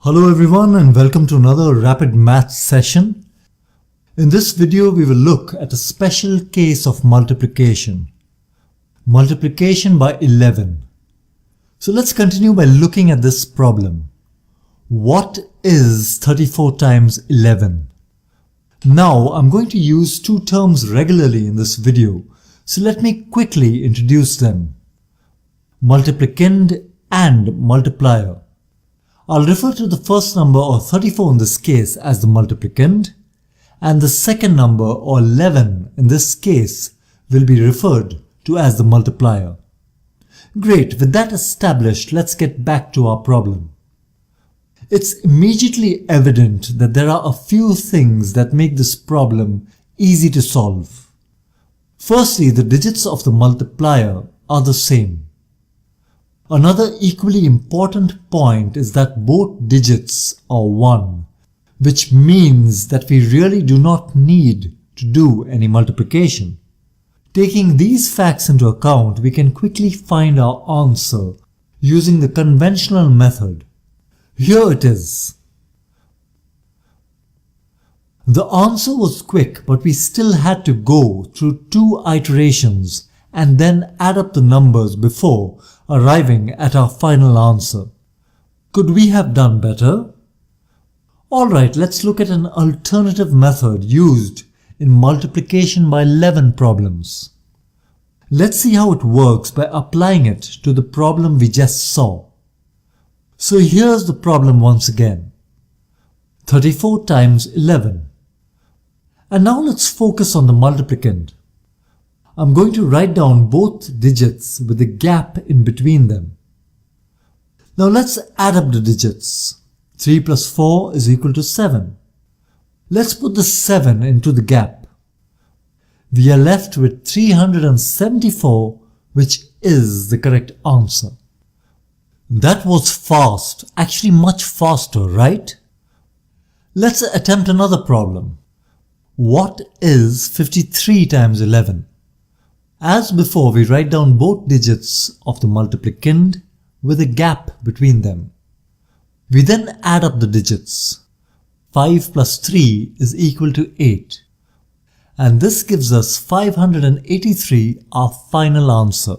Hello everyone and welcome to another rapid maths session. In this video we will look at a special case of multiplication. Multiplication by 11. So let's continue by looking at this problem. What is 34 times 11? Now I'm going to use two terms regularly in this video, so let me quickly introduce them. Multiplicand and multiplier. I'll refer to the first number or 34 in this case as the multiplicand, and the second number or 11 in this case will be referred to as the multiplier. Great, with that established, let's get back to our problem. It's immediately evident that there are a few things that make this problem easy to solve. Firstly, the digits of the multiplier are the same. Another equally important point is that both digits are 1, which means that we really do not need to do any multiplication. Taking these facts into account, we can quickly find our answer using the conventional method. Here it is. The answer was quick, but we still had to go through 2 iterations and then add up the numbers before arriving at our final answer. Could we have done better? Alright, let's look at an alternative method used in multiplication by 11 problems. Let's see how it works by applying it to the problem we just saw. So here's the problem once again. 34 times 11. And now let's focus on the multiplicand. I'm going to write down both digits with a gap in between them. Now let's add up the digits. 3 plus 4 is equal to 7. Let's put the 7 into the gap. We are left with 374, which is the correct answer. That was fast, actually much faster, right? Let's attempt another problem. What is 53 times 11? As before, we write down both digits of the multiplicand with a gap between them. We then add up the digits. 5 plus 3 is equal to 8. And this gives us 583, our final answer.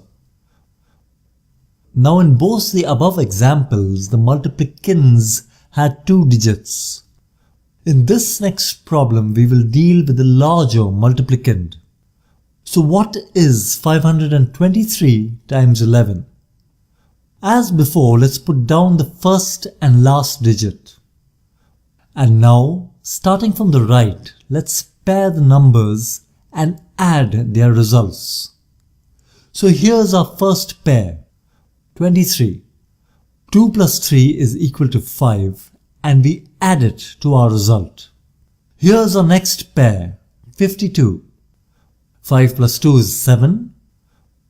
Now in both the above examples, the multiplicands had 2 digits. In this next problem, we will deal with the larger multiplicand. So what is 523 times 11? As before, let's put down the first and last digit. And now, starting from the right, let's pair the numbers and add their results. So here's our first pair, 23. 2 plus 3 is equal to 5, and we add it to our result. Here's our next pair, 52. 5 plus 2 is 7,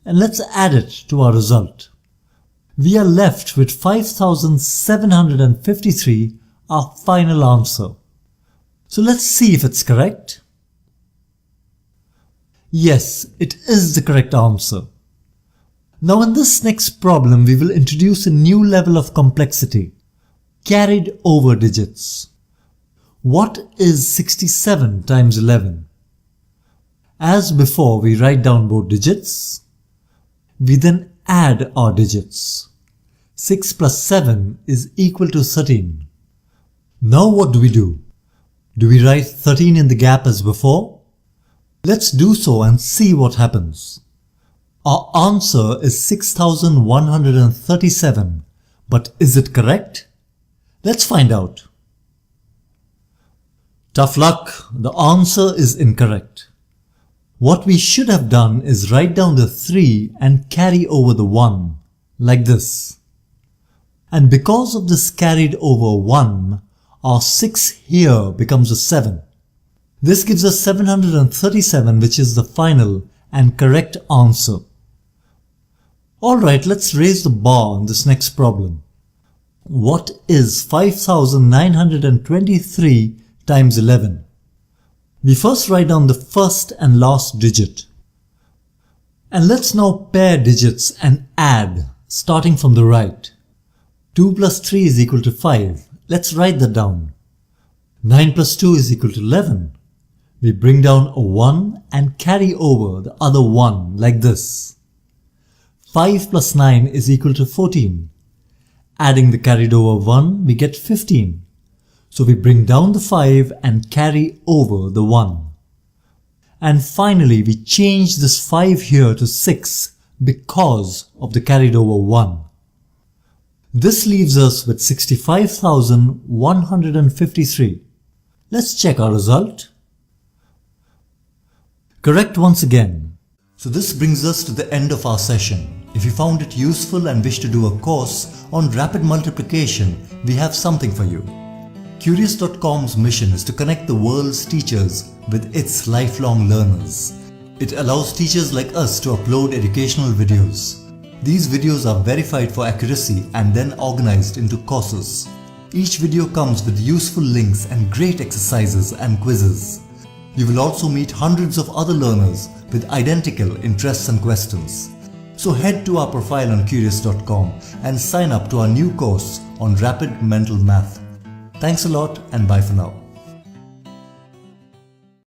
and let's add it to our result. We are left with 5753, our final answer. So let's see if it's correct. Yes, it is the correct answer. Now in this next problem, we will introduce a new level of complexity, carried over digits. What is 67 times 11? As before, we write down both digits. We then add our digits. 6 plus 7 is equal to 13. Now what do? Do we write 13 in the gap as before? Let's do so and see what happens. Our answer is 6137, but is it correct? Let's find out. Tough luck, the answer is incorrect. What we should have done is write down the 3 and carry over the 1, like this. And because of this carried over 1, our 6 here becomes a 7. This gives us 737, which is the final and correct answer. Alright, let's raise the bar on this next problem. What is 5923 times 11? We first write down the first and last digit. And let's now pair digits and add, starting from the right. 2 plus 3 is equal to 5, Let's write that down. 9 plus 2 is equal to 11. We bring down a 1 and carry over the other 1 like this. 5 plus 9 is equal to 14. Adding the carried over 1, we get 15. So we bring down the 5 and carry over the 1. And finally, we change this 5 here to 6 because of the carried over 1. This leaves us with 65,153. Let's check our result. Correct once again. So this brings us to the end of our session. If you found it useful and wish to do a course on rapid multiplication, we have something for you. Curious.com's mission is to connect the world's teachers with its lifelong learners. It allows teachers like us to upload educational videos. These videos are verified for accuracy and then organized into courses. Each video comes with useful links and great exercises and quizzes. You will also meet hundreds of other learners with identical interests and questions. So head to our profile on Curious.com and sign up to our new course on Rapid Mental Math. Thanks a lot and bye for now.